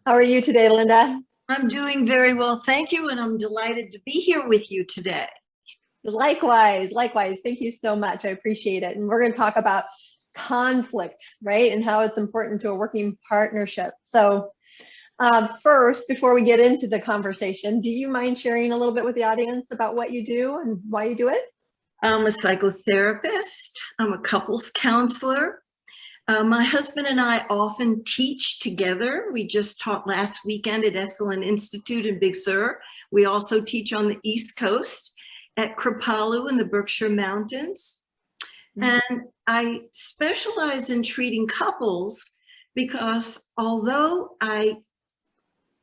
How are you today, Linda? I'm doing very well, thank you, and I'm delighted to be here with you today. Likewise, likewise. Thank you so much. I appreciate it. And we're going to talk about conflict, right? And how it's important to a working partnership. So, first, before we get into the conversation, do you mind sharing a little bit with the audience about what you do and why you do it? I'm a psychotherapist. I'm a couples counselor. My husband and I often teach together. We just taught last weekend at Esalen Institute in Big Sur. We also teach on the East Coast at Kripalu in the Berkshire Mountains. And I specialize in treating couples because although I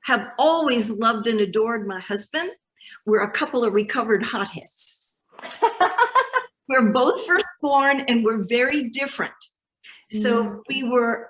have always loved and adored my husband, we're a couple of recovered hotheads. We're both firstborn and we're very different. So we were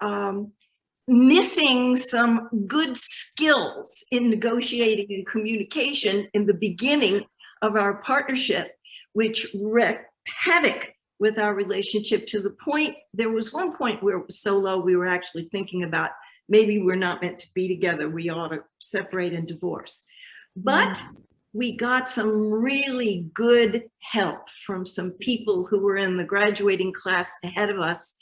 missing some good skills in negotiating and communication in the beginning of our partnership, which wreaked havoc with our relationship to the point, there was one point where it was so low, we were actually thinking about maybe we're not meant to be together. We ought to separate and divorce. But we got some really good help from some people who were in the graduating class ahead of us.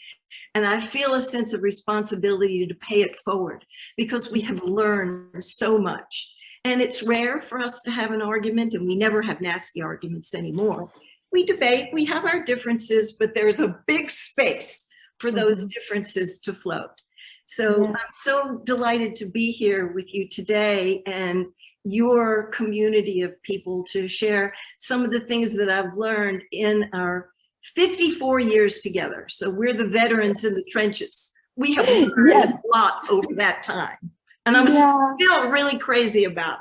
And I feel a sense of responsibility to pay it forward because we have learned so much. And it's rare for us to have an argument, and we never have nasty arguments anymore. We debate, we have our differences, but there's a big space for those differences to float. So I'm so delighted to be here with you today and your community of people to share some of the things that I've learned in our 54 years together. So we're the veterans in the trenches. We have learned a lot over that time. And I'm still really crazy about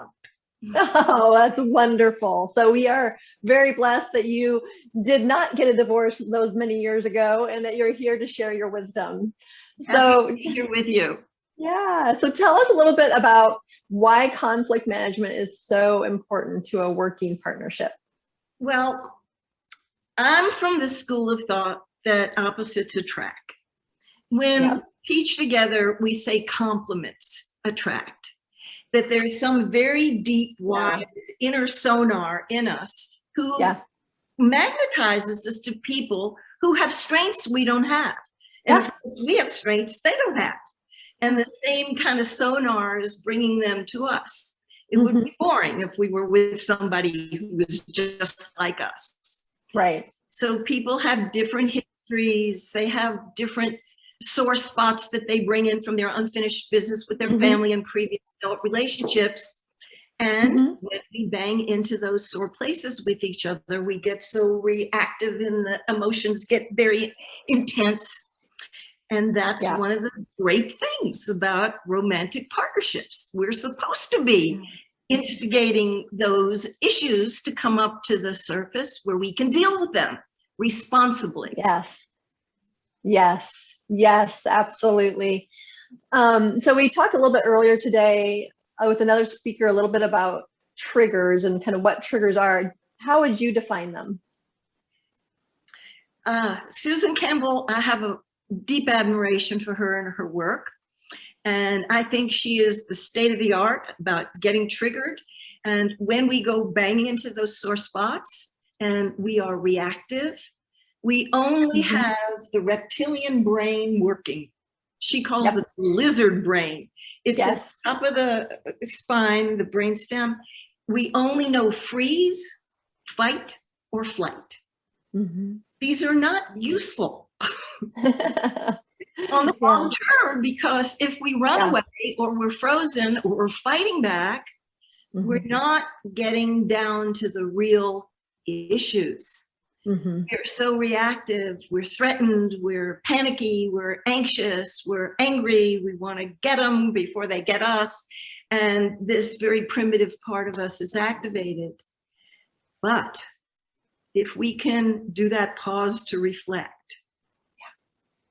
them. Oh, that's wonderful. So we are very blessed that you did not get a divorce those many years ago and that you're here to share your wisdom. So happy to be here with you. Yeah. So tell us a little bit about why conflict management is so important to a working partnership. Well, I'm from the school of thought that opposites attract. When we teach together, we say complements attract. That there's some very deep, wise inner sonar in us who magnetizes us to people who have strengths we don't have. And if we have strengths they don't have. And the same kind of sonar is bringing them to us. It would be boring if we were with somebody who was just like us. Right. So people have different histories. They have different sore spots that they bring in from their unfinished business with their family and previous adult relationships. And when we bang into those sore places with each other, we get so reactive and the emotions get very intense. And that's one of the great things about romantic partnerships. We're supposed to be instigating those issues to come up to the surface where we can deal with them responsibly. Yes, absolutely. So we talked a little bit earlier today with another speaker a little bit about triggers and kind of what triggers are. How would you define them? Susan Campbell, I have a deep admiration for her and her work. And I think she is the state of the art about getting triggered. And when we go banging into those sore spots and we are reactive, we only have the reptilian brain working. She calls it the lizard brain. It's at the top of the spine, the brainstem. We only know freeze, fight, or flight. These are not useful on the long term, because if we run away or we're frozen or we're fighting back, we're not getting down to the real issues. We're so reactive, we're threatened, we're panicky, we're anxious, we're angry, we want to get them before they get us. And this very primitive part of us is activated. But if we can do that pause to reflect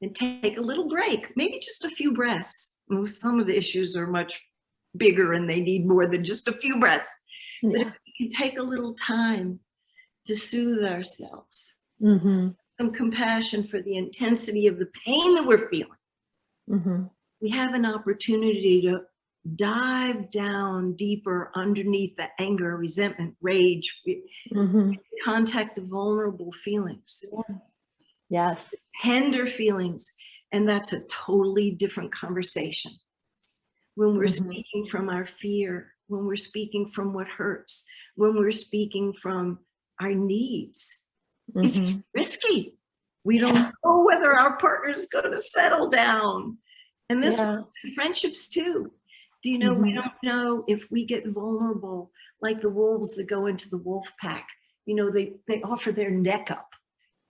and take a little break, maybe just a few breaths. Some of the issues are much bigger and they need more than just a few breaths. But if we can take a little time to soothe ourselves, some compassion for the intensity of the pain that we're feeling, we have an opportunity to dive down deeper underneath the anger, resentment, rage, contact the vulnerable feelings, Yes. tender feelings. And that's a totally different conversation. When we're speaking from our fear, when we're speaking from what hurts, when we're speaking from our needs, it's risky. We don't know whether our partner is going to settle down. And this works in friendships too. Do you know, we don't know if we get vulnerable, like the wolves that go into the wolf pack, you know, they offer their neck up.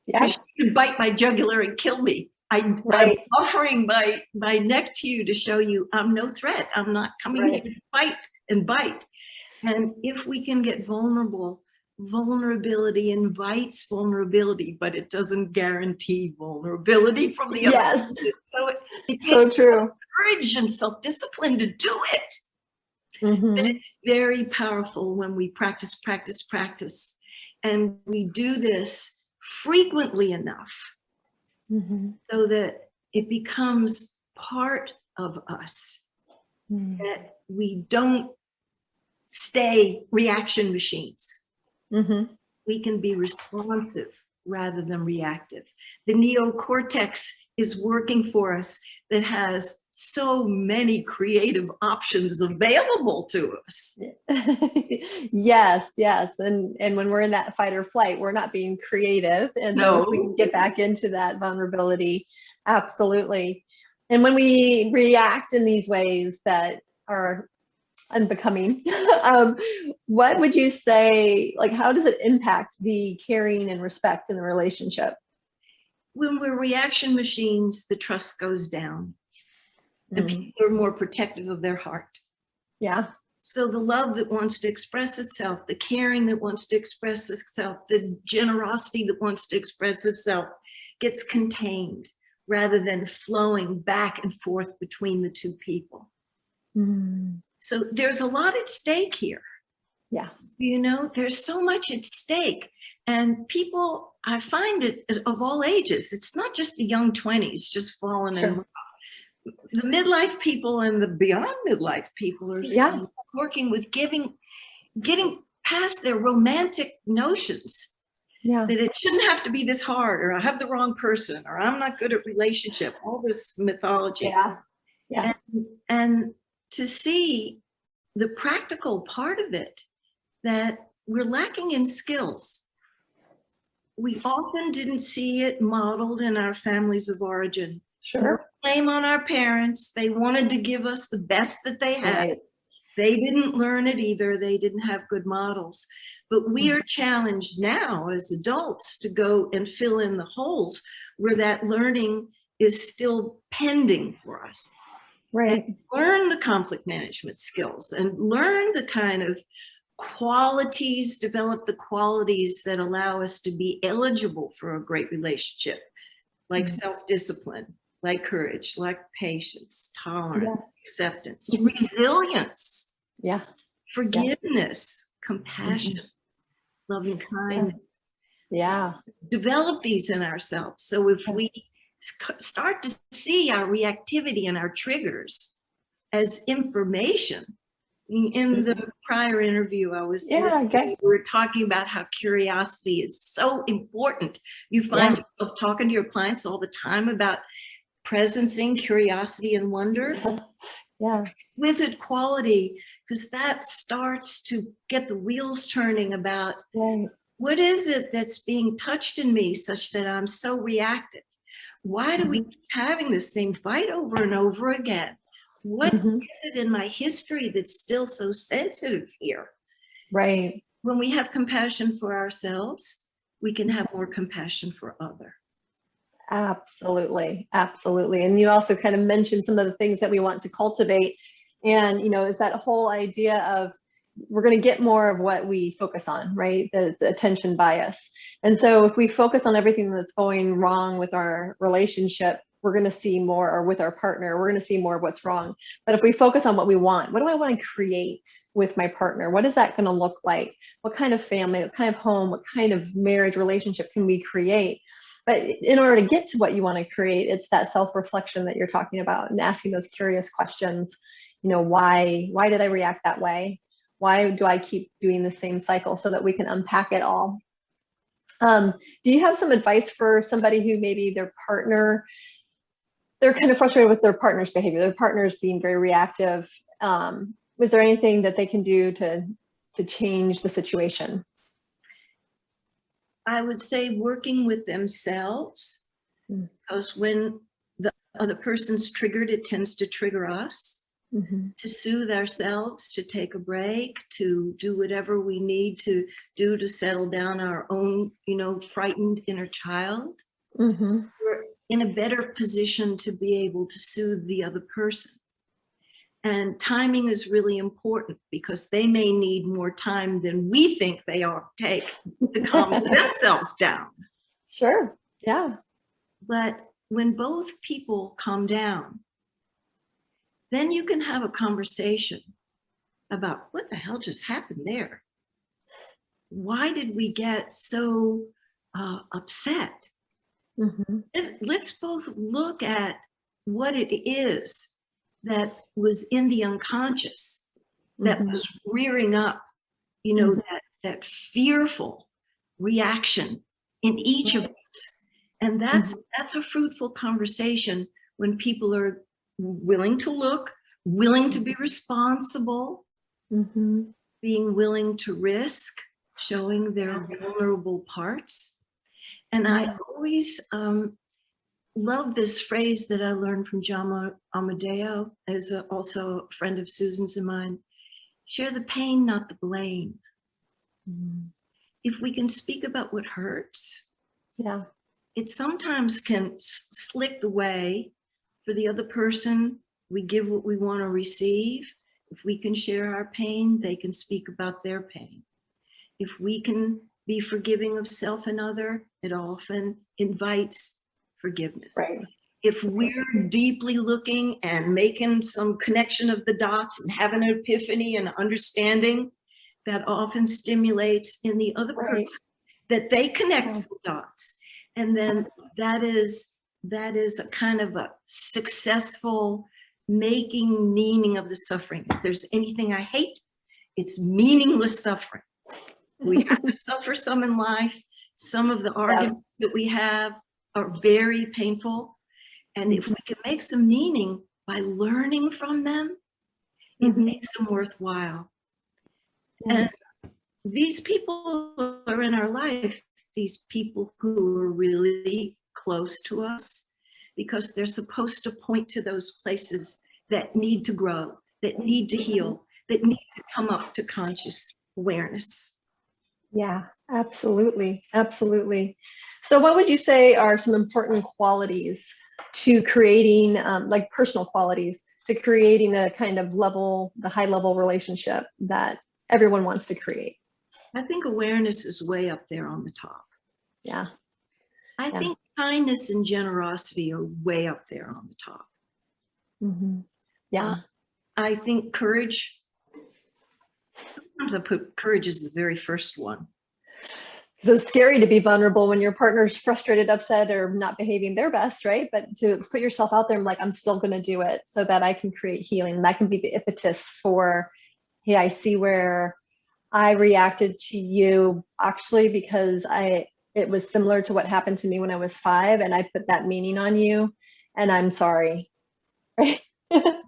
Yeah. You can bite my jugular and kill me. I'm offering my neck to you to show you I'm no threat. I'm not coming here to fight and bite. And if we can get vulnerable, vulnerability invites vulnerability, but it doesn't guarantee vulnerability from the other person. So it takes true. Courage and self-discipline to do it. But it's very powerful when we practice, practice, practice. And we do this frequently enough so that it becomes part of us, that we don't stay reaction machines. We can be responsive rather than reactive. The neocortex is working for us that has so many creative options available to us. Yes. And when we're in that fight or flight, we're not being creative. And so if we can get back into that vulnerability, absolutely. And when we react in these ways that are unbecoming, what would you say, like, how does it impact the caring and respect in the relationship? When we're reaction machines, the trust goes down and people are more protective of their heart. Yeah. So the love that wants to express itself, the caring that wants to express itself, the generosity that wants to express itself gets contained rather than flowing back and forth between the two people. So there's a lot at stake here. Yeah. You know, there's so much at stake. And people, I find it of all ages, it's not just the young 20s just falling in love. The midlife people and the beyond midlife people are working with getting past their romantic notions. That it shouldn't have to be this hard, or I have the wrong person, or I'm not good at relationship, all this mythology. And to see the practical part of it, that we're lacking in skills. We often didn't see it modeled in our families of origin. No blame on our parents. They wanted to give us the best that they had. They didn't learn it either. They didn't have good models. But we are challenged now as adults to go and fill in the holes where that learning is still pending for us. And learn the conflict management skills and learn the kind of qualities, develop the qualities that allow us to be eligible for a great relationship, like self-discipline, like courage, like patience, tolerance, acceptance, resilience, forgiveness, compassion, loving kindness. Develop these in ourselves. So if we start to see our reactivity and our triggers as information. In the prior interview, I was we were talking about how curiosity is so important. You find yourself talking to your clients all the time about presencing curiosity and wonder. Exquisite quality, because that starts to get the wheels turning about what is it that's being touched in me such that I'm so reactive? Why do we keep having the same fight over and over again? What is it in my history that's still so sensitive here? When we have compassion for ourselves, we can have more compassion for others. Absolutely. And you also kind of mentioned some of the things that we want to cultivate. And, you know, is that whole idea of we're going to get more of what we focus on, right? The attention bias. And so if we focus on everything that's going wrong with our relationship, we're going to see more, or with our partner, we're going to see more of what's wrong. But if we focus on what we want, what do I want to create with my partner? What is that going to look like? What kind of family, what kind of home, what kind of marriage relationship can we create? But in order to get to what you want to create, it's that self-reflection that you're talking about and asking those curious questions why did I react that way? Why do I keep doing the same cycle, so that we can unpack it all. Do you have some advice for somebody who maybe they're kind of frustrated with their partner's behavior, their partner's being very reactive? Was there anything that they can do to change the situation? I would say working with themselves, because when the other person's triggered, it tends to trigger us. To soothe ourselves, to take a break, to do whatever we need to do to settle down our own, frightened inner child. We're in a better position to be able to soothe the other person. And timing is really important, because they may need more time than we think they ought to take to calm themselves down. Sure. Yeah. But when both people calm down, then you can have a conversation about what the hell just happened there. Why did we get so upset? Let's both look at what it is that was in the unconscious that was rearing up, that fearful reaction in each of us. And that's a fruitful conversation when people are willing to look, willing to be responsible, being willing to risk, showing their vulnerable parts. And I always love this phrase that I learned from John Amadeo, as also a friend of Susan's and mine: share the pain, not the blame. If we can speak about what hurts, it sometimes can slick the way for the other person. We give what we want to receive. If we can share our pain, they can speak about their pain. If we can be forgiving of self and other, it often invites forgiveness. Right. If we're deeply looking and making some connection of the dots and having an epiphany and understanding, that often stimulates in the other person that they connect the dots. And then that is a kind of a successful making meaning of the suffering. If there's anything I hate, it's meaningless suffering. We have to suffer some in life. Some of the arguments that we have are very painful. And if we can make some meaning by learning from them, it makes them worthwhile. And these people who are in our life, these people who are really close to us, because they're supposed to point to those places that need to grow, that need to heal, that need to come up to conscious awareness. Yeah, absolutely. Absolutely. So what would you say are some important qualities to creating, like personal qualities, to creating the kind of the high level relationship that everyone wants to create? I think awareness is way up there on the top. Yeah. I think kindness and generosity are way up there on the top. Yeah. I think courage, sometimes I put courage as the very first one. So it's scary to be vulnerable when your partner's frustrated, upset, or not behaving their best, right? But to put yourself out there and I'm still going to do it so that I can create healing. That can be the impetus for, hey, I see where I reacted to you actually because it was similar to what happened to me when I was 5, and I put that meaning on you, and I'm sorry. Right?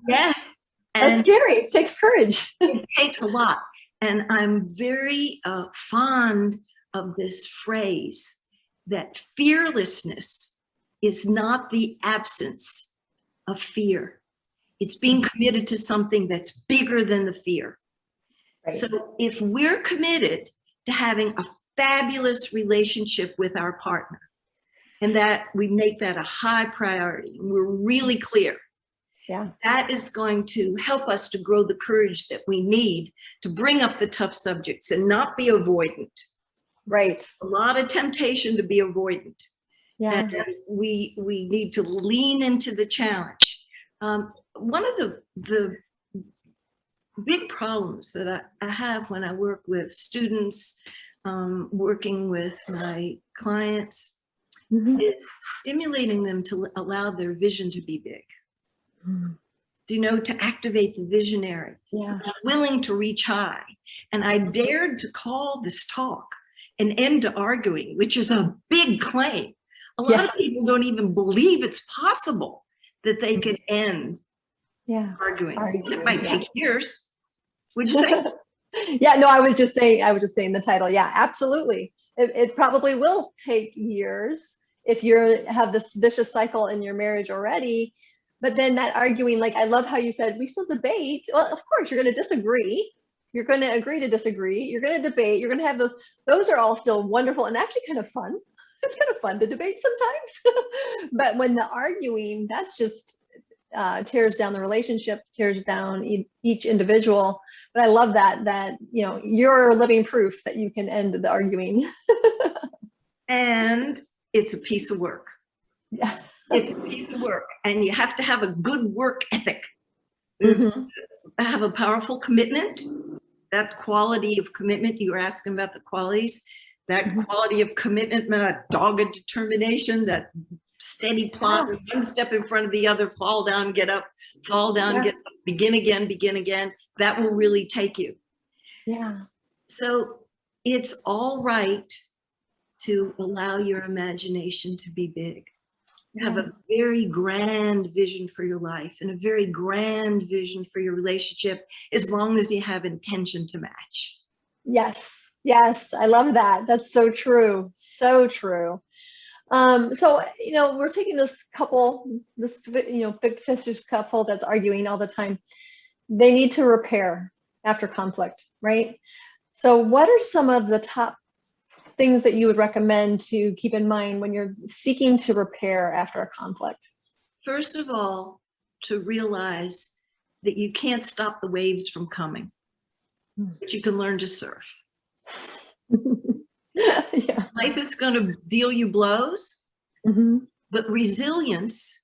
Yes. That's scary. It takes courage. It takes a lot. And I'm very fond of this phrase that fearlessness is not the absence of fear. It's being committed to something that's bigger than the fear. Right. So if we're committed to having a fabulous relationship with our partner, and that we make that a high priority, and we're really clear, that is going to help us to grow the courage that we need to bring up the tough subjects and not be avoidant. Right. A lot of temptation to be avoidant. Yeah. And we need to lean into the challenge. One of the big problems that I have when I work with students, working with my clients, is stimulating them to allow their vision to be big, to activate the visionary. Yeah. I'm willing to reach high. And I dared to call this talk an end to arguing, which is a big claim. A lot of people don't even believe it's possible that they could end arguing. It might take years. Would you say? Yeah, no, I was just saying the title. Yeah, absolutely. It probably will take years if you have this vicious cycle in your marriage already. But then that arguing, like, I love how you said, we still debate. Well, of course, you're going to disagree. You're going to agree to disagree. You're going to debate. You're going to have those are all still wonderful and actually kind of fun. It's kind of fun to debate sometimes. But when the arguing, that's just tears down the relationship, tears down each individual. But I love that you're living proof that you can end the arguing. And it's a piece of work. Yeah. It's a piece of work, and you have to have a good work ethic. Have a powerful commitment. That quality of commitment, you were asking about the qualities, that quality of commitment, that dogged determination, that steady plot, one step in front of the other, fall down, get up, fall down, get up, begin again. That will really take you. Yeah. So it's all right to allow your imagination to be big. Have a very grand vision for your life and a very grand vision for your relationship, as long as you have intention to match. Yes. I love that. That's so true. So true. So, we're taking this big sisters couple that's arguing all the time. They need to repair after conflict, right? So what are some of the top things that you would recommend to keep in mind when you're seeking to repair after a conflict? First of all, to realize that you can't stop the waves from coming, but you can learn to surf. Life is going to deal you blows, but resilience,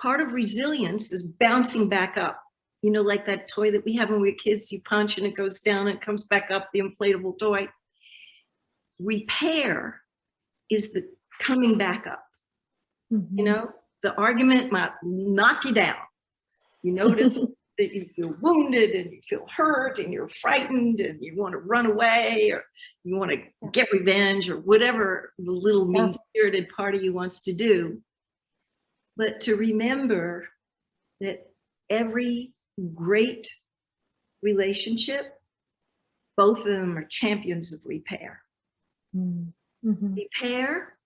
part of resilience is bouncing back up. Like that toy that we have when we were kids, you punch and it goes down and it comes back up, the inflatable toy. Repair is the coming back up. The argument might knock you down. You notice that you feel wounded and you feel hurt and you're frightened and you want to run away or you want to get revenge or whatever the little mean-spirited part of you wants to do. But to remember that every great relationship, both of them are champions of repair. Repair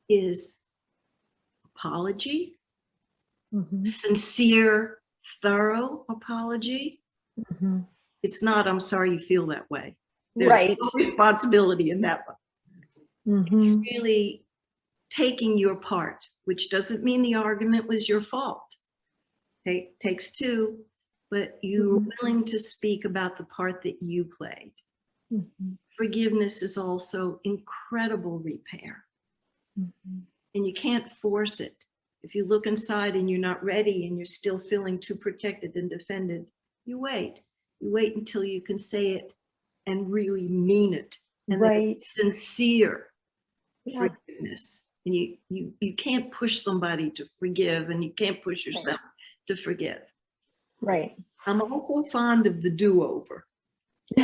is apology, sincere, thorough apology. It's not, I'm sorry you feel that way. There's no responsibility in that one. It's really taking your part, which doesn't mean the argument was your fault. Takes two, but you're willing to speak about the part that you played. Forgiveness is also incredible repair. And you can't force it. If you look inside and you're not ready and you're still feeling too protected and defended, you wait. You wait until you can say it and really mean it. And it's sincere forgiveness. And you can't push somebody to forgive, and you can't push yourself to forgive. Right. I'm also fond of the do-over. We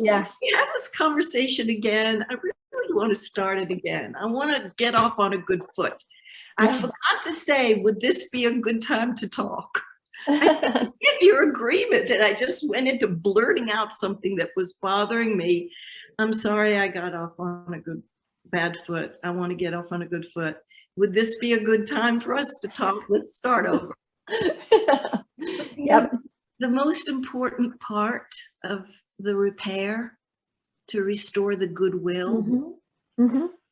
have this conversation again. I really want to start it again. I want to get off on a good foot. I forgot to say, would this be a good time to talk? I didn't get your agreement, and I just went into blurting out something that was bothering me. I'm sorry I got off on a bad foot. I want to get off on a good foot. Would this be a good time for us to talk? Let's start over. The most important part of the repair, to restore the goodwill,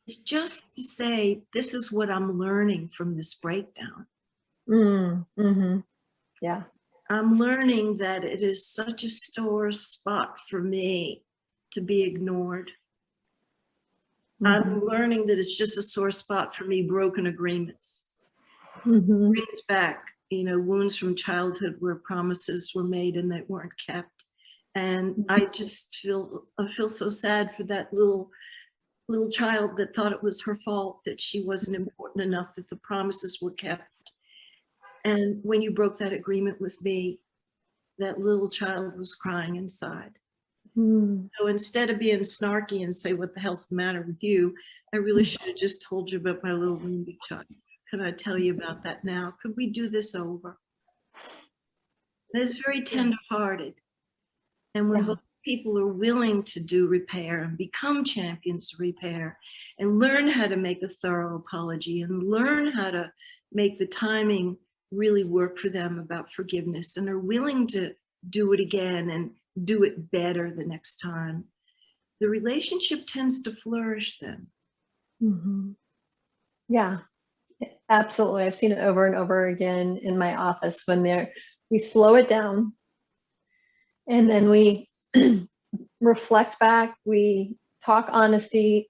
is just to say, this is what I'm learning from this breakdown. I'm learning that it is such a sore spot for me to be ignored. I'm learning that it's just a sore spot for me, broken agreements. Brings back, wounds from childhood where promises were made and they weren't kept. And I just feel so sad for that little child that thought it was her fault, that she wasn't important enough, that the promises were kept. And when you broke that agreement with me, that little child was crying inside. Mm. So instead of being snarky and say, what the hell's the matter with you? I really should have just told you about my little wounded child. Can I tell you about that now? Could we do this over? It's very tender-hearted. And when Yeah. both people are willing to do repair and become champions of repair and learn how to make a thorough apology and learn how to make the timing really work for them about forgiveness and are willing to do it again and do it better the next time, the relationship tends to flourish then. Mhm. Yeah, absolutely. I've seen it over and over again in my office when we slow it down and then we reflect back, we talk honestly,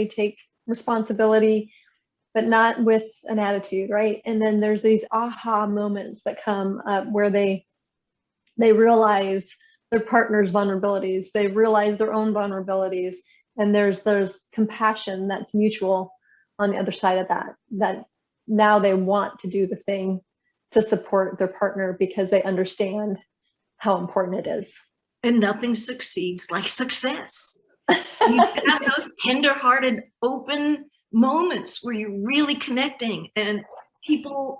take responsibility, but not with an attitude, right? And then there's these aha moments that come up where they realize their partner's vulnerabilities, they realize their own vulnerabilities, and there's compassion that's mutual on the other side of that now they want to do the thing to support their partner because they understand how important it is. And nothing succeeds like success. You have those tender-hearted, open moments where you're really connecting and people,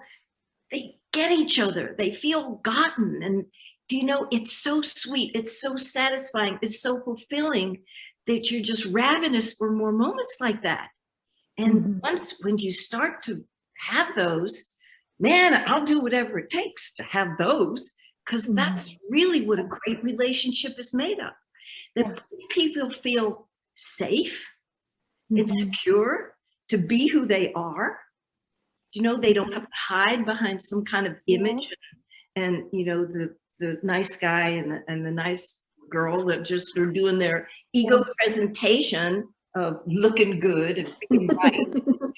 they get each other, they feel gotten. And do you know, it's so sweet, it's so satisfying, it's so fulfilling that you're just ravenous for more moments like that. And when you start to have those, man, I'll do whatever it takes to have those, because that's really what a great relationship is made of. That people feel safe, it's secure to be who they are. You know, they don't have to hide behind some kind of image and you know, the nice guy and the nice girl that just are doing their ego presentation of looking good and being right.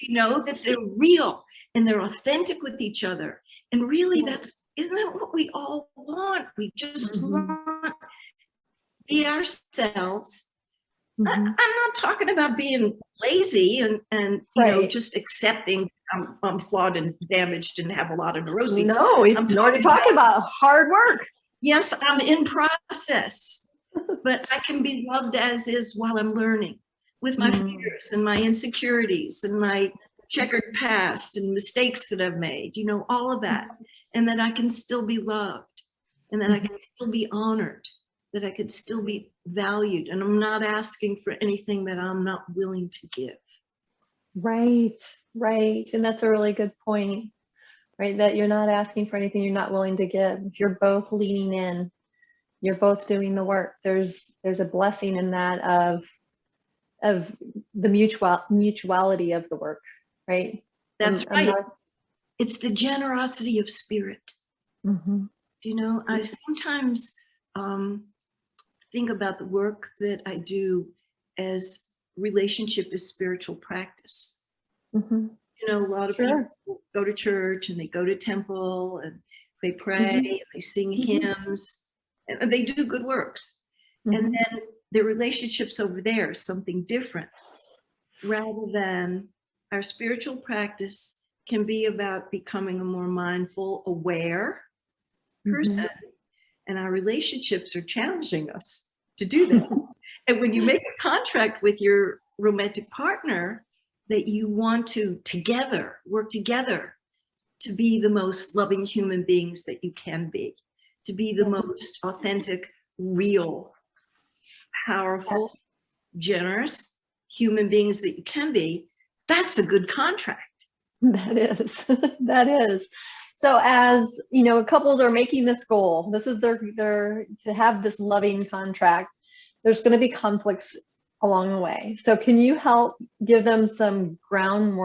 You know, that they're real and they're authentic with each other. And really isn't that what we all want? We just want to be ourselves. I'm not talking about being lazy and you know, just accepting I'm flawed and damaged and have a lot of neuroses. No, we're talking about hard work. Yes, I'm in process, but I can be loved as is while I'm learning with my fears and my insecurities and my checkered past and mistakes that I've made, you know, all of that. And that I can still be loved and that I can still be honored, that I could still be valued. And I'm not asking for anything that I'm not willing to give. Right. And that's a really good point, right? That you're not asking for anything you're not willing to give. If you're both leaning in, you're both doing the work. There's a blessing in that of the mutuality of the work, right? That's right. It's the generosity of spirit. You know, I sometimes think about the work that I do as relationship is spiritual practice. You know, a lot of people go to church and they go to temple and they pray and they sing hymns and they do good works. And then their relationships over there is something different, rather than our spiritual practice can be about becoming a more mindful, aware person. And our relationships are challenging us to do that. And when you make a contract with your romantic partner that you want to work together to be the most loving human beings that you can be, to be the most authentic, real, powerful, generous human beings that you can be, that's a good contract. That is. That is. So as you know, couples are making this goal, this is their to have this loving contract, there's going to be conflicts along the way. So can you help give them some ground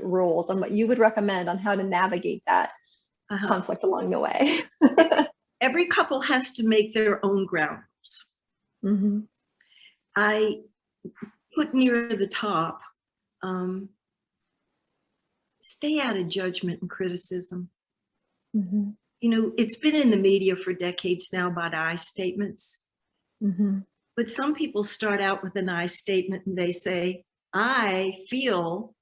rules on what you would recommend on how to navigate that conflict along the way? Every couple has to make their own ground rules. I put near the top, stay out of judgment and criticism. You know, it's been in the media for decades now about I statements. But some people start out with an I statement and they say, I feel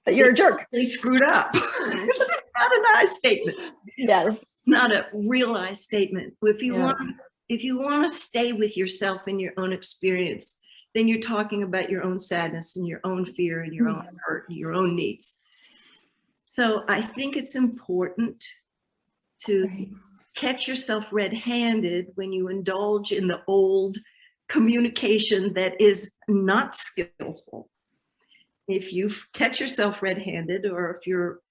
that you're a jerk. They screwed up. This is not a nice statement. Yes. Not a realized statement. If you Yeah. want to stay with yourself and your own experience, then you're talking about your own sadness and your own fear and your own hurt and your own needs. So I think it's important to Right. catch yourself red-handed when you indulge in the old communication that is not skillful. If you catch yourself red-handed, or if your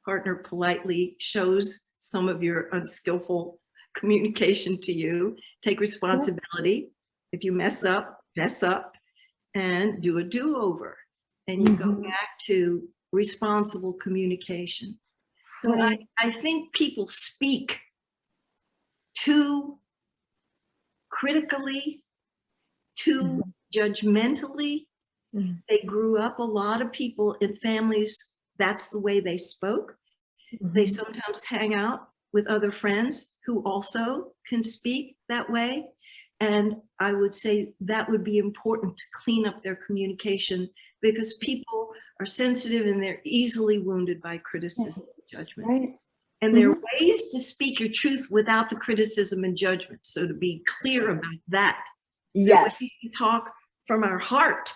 partner politely shows some of your unskillful communication to you, take responsibility. If you mess up, and do a do-over, and you go back to responsible communication. So Right. I think people speak too critically, too judgmentally. They grew up, a lot of people in families, that's the way they spoke. They sometimes hang out with other friends who also can speak that way. And I would say that would be important to clean up their communication, because people are sensitive and they're easily wounded by criticism and judgment. Right. And there are ways to speak your truth without the criticism and judgment. So to be clear about that, Yes. we can talk from our heart,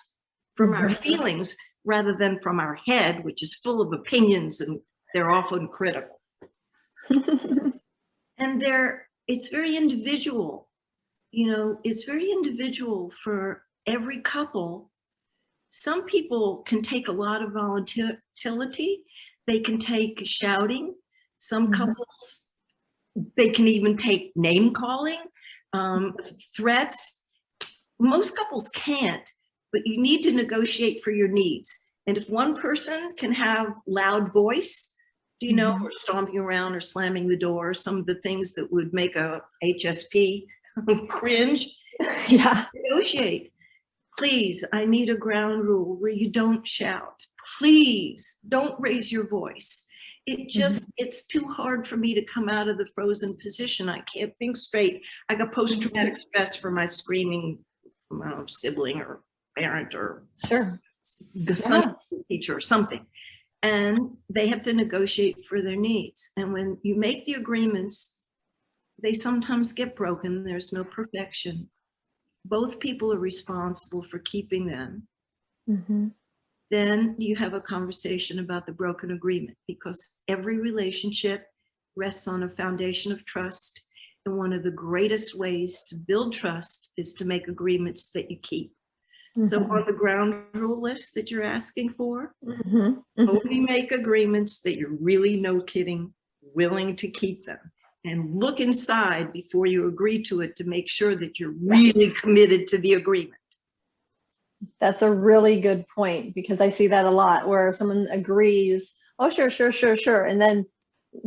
from our feelings, rather than from our head, which is full of opinions and they're often critical. And it's very individual. You know, it's very individual for every couple. Some people can take a lot of volatility. They can take shouting. Some couples, they can even take name calling, threats. Most couples can't, but you need to negotiate for your needs. And if one person can have loud voice, you know, or stomping around or slamming the door, some of the things that would make a HSP cringe, Yeah. negotiate. Please, I need a ground rule where you don't shout. Please don't raise your voice. It just, it's too hard for me to come out of the frozen position. I can't think straight. I got post-traumatic stress for my screaming sibling or parent or Sure. the Sunday teacher or something. And they have to negotiate for their needs. And when you make the agreements, they sometimes get broken. There's no perfection. Both people are responsible for keeping them. Then you have a conversation about the broken agreement, because every relationship rests on a foundation of trust. And one of the greatest ways to build trust is to make agreements that you keep. So on the ground rule list that you're asking for, only make agreements that you're really, no kidding, willing to keep them. And look inside before you agree to it to make sure that you're really committed to the agreement. That's a really good point, because I see that a lot where someone agrees, oh, sure, sure, sure, sure. And then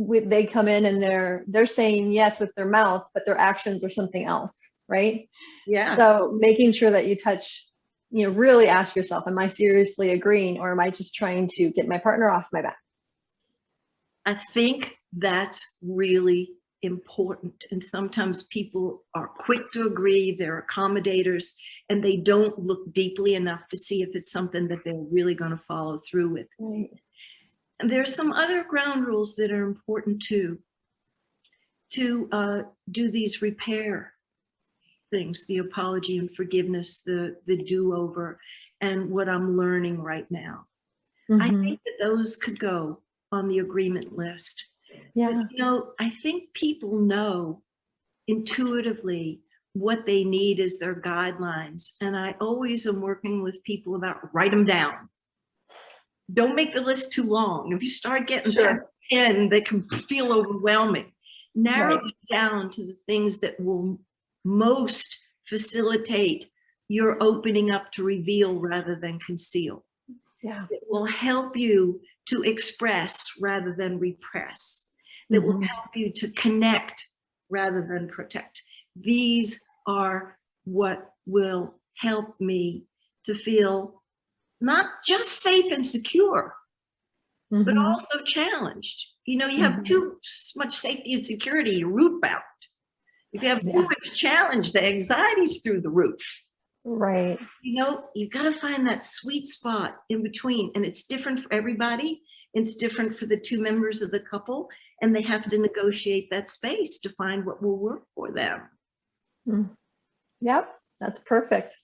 they come in and they're saying yes with their mouth, but their actions are something else, right? Yeah. So making sure that you touch, you know, really ask yourself, am I seriously agreeing, or am I just trying to get my partner off my back? I think that's really important. And sometimes people are quick to agree, they're accommodators, and they don't look deeply enough to see if it's something that they're really going to follow through with. Right. And there's some other ground rules that are important too, to do these repair things, the apology and forgiveness, the do-over, and what I'm learning right now. I think that those could go on the agreement list. Yeah. But, you know, I think people know intuitively what they need as their guidelines. And I always am working with people about write them down. Don't make the list too long. If you start getting past 10, they can feel overwhelming. Narrow it down to the things that will most facilitate your opening up to reveal rather than conceal. Yeah. It will help you to express rather than repress. That will help you to connect rather than protect. These are what will help me to feel not just safe and secure, but also challenged. You know, you have too much safety and security, you're root bound. If you have too much challenge, the anxiety's through the roof. Right. You know, you got to find that sweet spot in between, and it's different for everybody. It's different for the two members of the couple, and they have to negotiate that space to find what will work for them. Mm. Yep, that's perfect.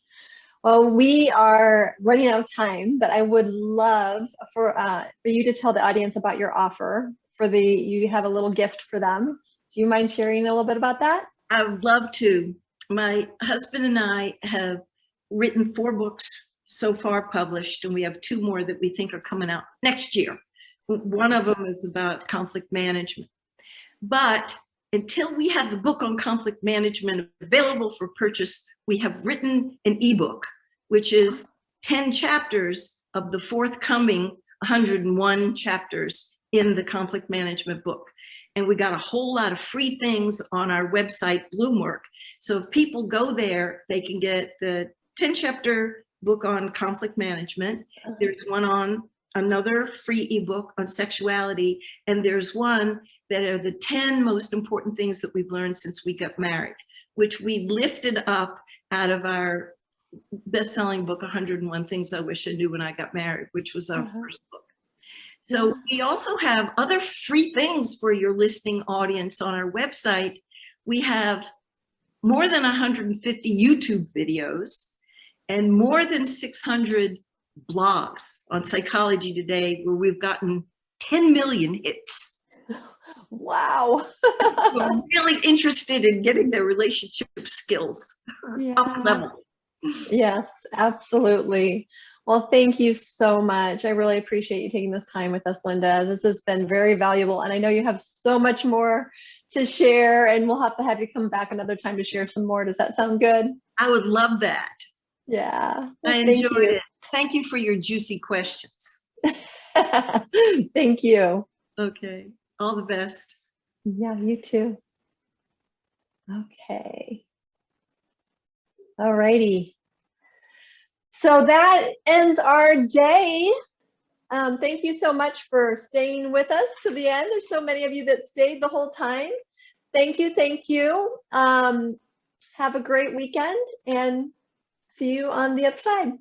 Well, we are running out of time, but I would love for you to tell the audience about your offer for you have a little gift for them. Do you mind sharing a little bit about that? I would love to. My husband and I have written 4 books so far published, and we have 2 more that we think are coming out next year. One of them is about conflict management. But until we have the book on conflict management available for purchase, we have written an ebook, which is 10 chapters of the forthcoming 101 chapters in the conflict management book. And we got a whole lot of free things on our website, Bloomwork. So if people go there, they can get the 10-chapter book on conflict management. There's one on another free ebook on sexuality, and there's one that are the 10 most important things that we've learned since we got married, which we lifted up out of our best-selling book, 101 Things I Wish I Knew When I Got Married, which was our first book. So we also have other free things for your listening audience on our website. We have more than 150 YouTube videos and more than 600 blogs on Psychology Today, where we've gotten 10 million hits. Wow. I'm really interested in getting their relationship skills up level. Yes, absolutely. Well, thank you so much. I really appreciate you taking this time with us, Linda. This has been very valuable, and I know you have so much more to share, and we'll have to have you come back another time to share some more. Does that sound good? I would love that. Yeah. Well, I enjoyed it. Thank you for your juicy questions. Thank you. Okay. All the best. Yeah, you too. Okay. All righty. So that ends our day. Thank you so much for staying with us to the end. There's so many of you that stayed the whole time. Thank you. Thank you. Have a great weekend and see you on the other side.